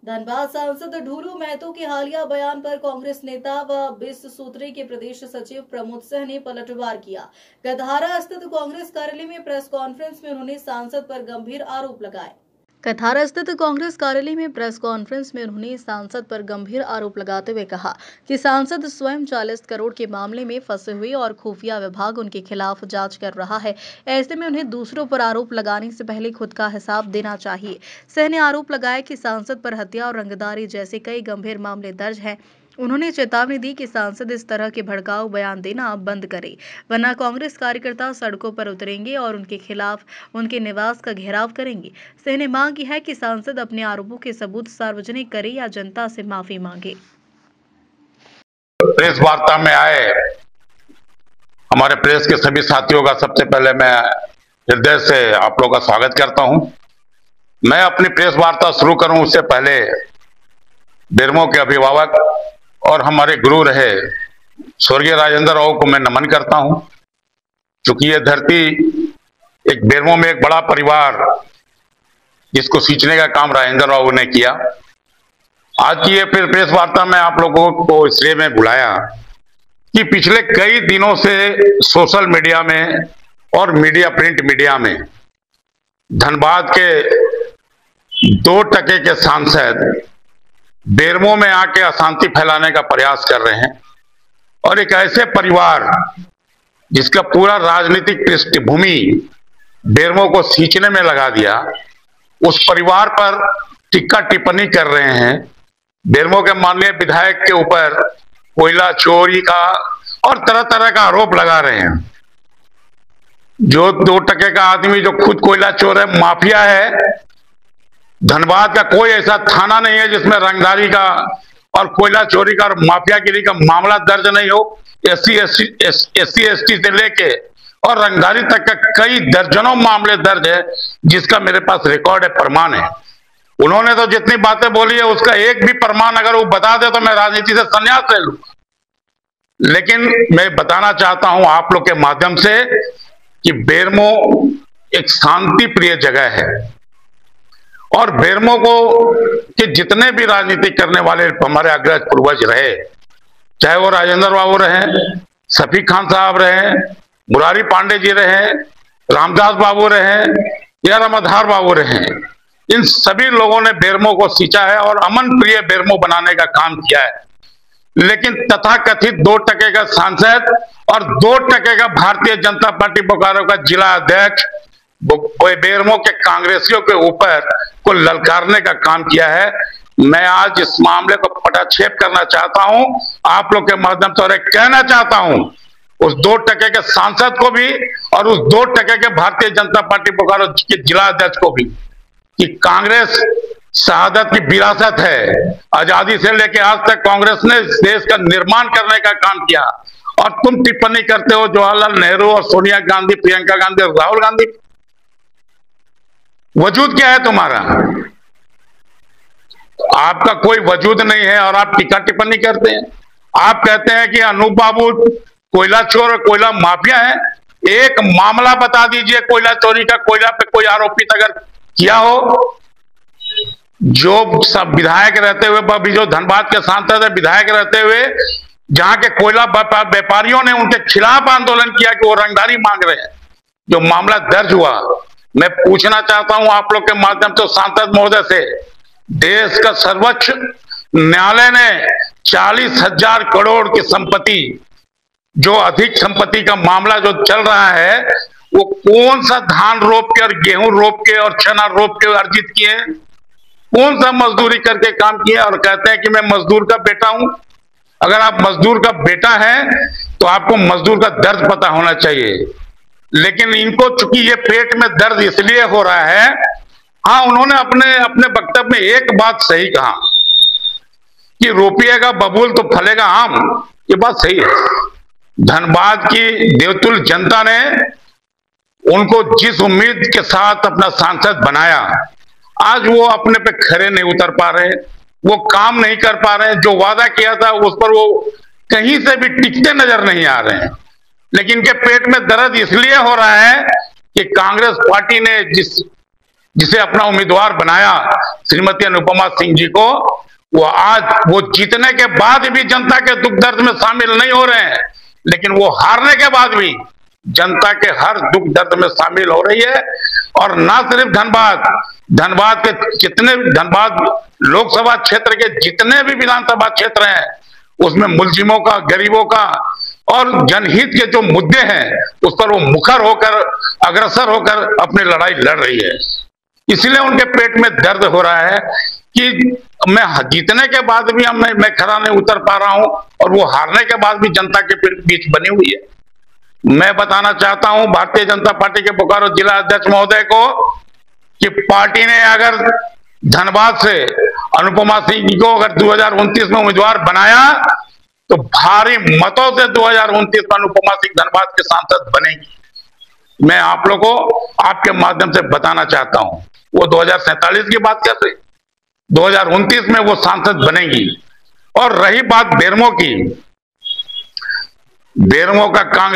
धनबाद सांसद ढूलू महतो के हालिया बयान पर कांग्रेस नेता व 20 सूत्री के प्रदेश सचिव प्रमोद सिंह ने पलटवार किया। कथारा स्थित कांग्रेस कार्यालय में प्रेस कॉन्फ्रेंस में उन्होंने सांसद पर गंभीर आरोप लगाए। कथारा स्थित कांग्रेस कार्यालय में प्रेस कॉन्फ्रेंस में उन्होंने सांसद पर गंभीर आरोप लगाते हुए कहा कि सांसद स्वयं 40 करोड़ के मामले में फंसे हुए और खुफिया विभाग उनके खिलाफ जांच कर रहा है। ऐसे में उन्हें दूसरों पर आरोप लगाने से पहले खुद का हिसाब देना चाहिए। सिंह ने आरोप लगाया कि सांसद पर हत्या और रंगदारी जैसे कई गंभीर मामले दर्ज हैं। उन्होंने चेतावनी दी कि सांसद इस तरह के भड़काऊ बयान देना बंद करे, वरना कांग्रेस कार्यकर्ता सड़कों पर उतरेंगे और उनके खिलाफ उनके निवास का घेराव करेंगे। सिंह ने मांग की है कि सांसद अपने आरोपों के सबूत सार्वजनिक करे या जनता से माफी मांगे। प्रेस वार्ता में आए हमारे प्रेस के सभी साथियों का सबसे पहले मैं हृदय से आप लोगों का स्वागत करता हूं। मैं अपनी प्रेस वार्ता शुरू करूं उससे पहले बेरमो के अभिभावक और हमारे गुरु रहे स्वर्गीय राजेंद्र राव को मैं नमन करता हूं। क्योंकि ये धरती एक बेरमो में एक बड़ा परिवार जिसको सींचने का काम राजेंद्र राव ने किया। आज की ये फिर प्रेस वार्ता में आप लोगों को इसलिए मैं बुलाया कि पिछले कई दिनों से सोशल मीडिया में और प्रिंट मीडिया में धनबाद के 2% के सांसद बेरमो में आके अशांति फैलाने का प्रयास कर रहे हैं और एक ऐसे परिवार जिसका पूरा राजनीतिक पृष्ठभूमि बेरमो को सींचने में लगा दिया, उस परिवार पर टिक्का टिप्पणी कर रहे हैं। बेरमो के माननीय विधायक के ऊपर कोयला चोरी का और तरह तरह का आरोप लगा रहे हैं। जो 2% का आदमी जो खुद कोयला चोर है, माफिया है। धनबाद का कोई ऐसा थाना नहीं है जिसमें रंगदारी का और कोयला चोरी का और माफियागिरी का मामला दर्ज नहीं हो। एससी एसटी से लेके और रंगदारी तक का कई दर्जनों मामले दर्ज है, जिसका मेरे पास रिकॉर्ड है, प्रमाण है। उन्होंने तो जितनी बातें बोली है उसका एक भी प्रमाण अगर वो बता दे तो मैं राजनीति से संन्यास ले लूंगा। लेकिन मैं बताना चाहता हूं आप लोग के माध्यम से कि बेरमो एक शांति प्रिय जगह है और बेरमो को कि जितने भी राजनीति करने वाले हमारे अग्रज पूर्वज रहे, चाहे वो राजेंद्र बाबू रहे, शफीक खान साहब रहे, मुरारी पांडे जी रहे, रामदास बाबू रहे या रामाधार बाबू रहे, इन सभी लोगों ने बेरमो को सींचा है और अमन प्रिय बेरमो बनाने का काम किया है। लेकिन तथाकथित 2% का सांसद और 2% का भारतीय जनता पार्टी बोकारो का जिला अध्यक्ष बेरमो के कांग्रेसियों के ऊपर को ललकारने का काम किया है। मैं आज इस मामले को पटाक्षेप करना चाहता हूं, आप लोग के माध्यम से और एक कहना चाहता हूं उस 2% के सांसद को भी और उस 2% के भारतीय जनता पार्टी बोकारो के जिला अध्यक्ष को भी कि कांग्रेस शहादत की विरासत है। आजादी से लेकर आज तक कांग्रेस ने इस देश का निर्माण करने का काम किया और तुम टिप्पणी करते हो जवाहरलाल नेहरू और सोनिया गांधी, प्रियंका गांधी और राहुल गांधी। वजूद क्या है तुम्हारा? आपका कोई वजूद नहीं है और आप टीका टिप्पणी करते हैं। आप कहते हैं कि अनूप बाबू कोयला चोर और कोयला माफिया है। एक मामला बता दीजिए कोयला चोरी का, कोयला पे कोई आरोपित अगर किया हो। जो सब विधायक रहते हुए, अभी जो धनबाद के सांसद है, विधायक रहते हुए जहां के कोयला व्यापारियों ने उनके खिलाफ आंदोलन किया कि वो रंगदारी मांग रहे हैं, जो मामला दर्ज हुआ। मैं पूछना चाहता हूं आप लोग के माध्यम से सांसद महोदय से, देश का सर्वोच्च न्यायालय ने 40,000 करोड़ की संपत्ति, जो अधिक संपत्ति का मामला जो चल रहा है, वो कौन सा धान रोप के और गेहूं रोप के और चना रोप के अर्जित किए, कौन सा मजदूरी करके काम किया और कहते हैं कि मैं मजदूर का बेटा हूं। अगर आप मजदूर का बेटा हैं तो आपको मजदूर का दर्द पता होना चाहिए। लेकिन इनको चूंकि ये पेट में दर्द इसलिए हो रहा है, हाँ उन्होंने अपने वक्तव्य में एक बात सही कहा कि रोपिएगा बबूल तो फलेगा आम। ये बात सही है। धनबाद की देवतुल जनता ने उनको जिस उम्मीद के साथ अपना सांसद बनाया, आज वो अपने पे खरे नहीं उतर पा रहे, वो काम नहीं कर पा रहे, जो वादा किया था उस पर वो कहीं से भी टिकते नजर नहीं आ रहे हैं। लेकिन इनके पेट में दर्द इसलिए हो रहा है कि कांग्रेस पार्टी ने जिसे अपना उम्मीदवार बनाया श्रीमती अनुपमा सिंह जी को, वो आज वो जीतने के बाद भी जनता के दुख दर्द में शामिल नहीं हो रहे हैं, लेकिन वो हारने के बाद भी जनता के हर दुख दर्द में शामिल हो रही है। और ना सिर्फ धनबाद के जितने धनबाद लोकसभा क्षेत्र के जितने भी विधानसभा क्षेत्र हैं, उसमें मुल्जिमों का, गरीबों का और जनहित के जो मुद्दे हैं उस पर वो मुखर होकर, अग्रसर होकर अपनी लड़ाई लड़ रही है। इसलिए उनके पेट में दर्द हो रहा है कि मैं जीतने के बाद भी मैं खरा नहीं उतर पा रहा हूं और वो हारने के बाद भी जनता के बीच बनी हुई है। मैं बताना चाहता हूं भारतीय जनता पार्टी के बोकारो जिला अध्यक्ष महोदय को कि पार्टी ने अगर धनबाद से अनुपमा सिंह जी को अगर 2029 में उम्मीदवार बनाया तो भारी मतों से 2029 में अनुपमा सिंह धनबाद के सांसद बनेगी। मैं आप लोगों को आपके माध्यम से बताना चाहता हूं, वो 2047 की बात कर रही, 2029 में वो सांसद बनेगी। और रही बात बेरमो की, बेरमो का कांग्रेस